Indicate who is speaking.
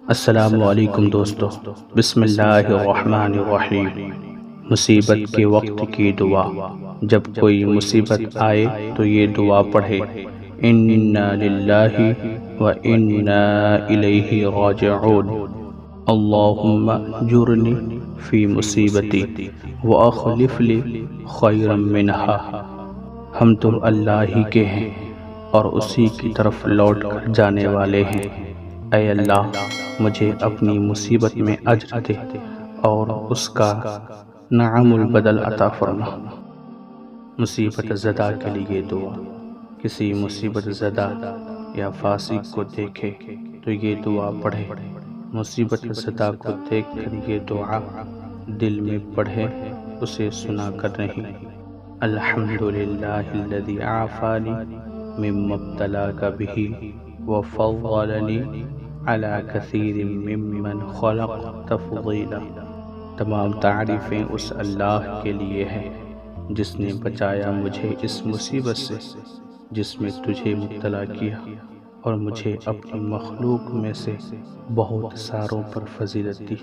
Speaker 1: السلام علیکم دوستو، بسم اللہ الرحمن الرحیم۔ مصیبت کے وقت کی دعا۔ جب کوئی مصیبت آئے تو یہ دعا پڑھے، انا للہ و انا الیہ راجعون، اللہم جرنی فی مصیبتی واخلف لی خیرا منہا۔ ہم تو اللہ ہی کے ہیں اور اسی کی طرف لوٹ کر جانے والے ہیں۔ اے اللہ، مجھے اپنی مصیبت میں اجر دے اور اس کا نعم البدل عطا فرما۔ مصیبت زدہ کے لیے دعا۔ کسی مصیبت زدہ یا فاسق کو دیکھے تو یہ دعا پڑھے۔ مصیبت زدہ کو دیکھ کر یہ دعا دل میں پڑھے، اسے سنا کر نہیں۔ الحمدللہ الذی عافانی مما ابتلاک بہ وفضلنی علی کثیر ممن خلق تفضیلا۔ تمام تعریفیں اس اللہ کے لیے ہیں جس نے بچایا مجھے اس مصیبت سے جس میں تجھے مبتلا کیا، اور مجھے اپنی مخلوق میں سے بہت ساروں پر فضیلت دی۔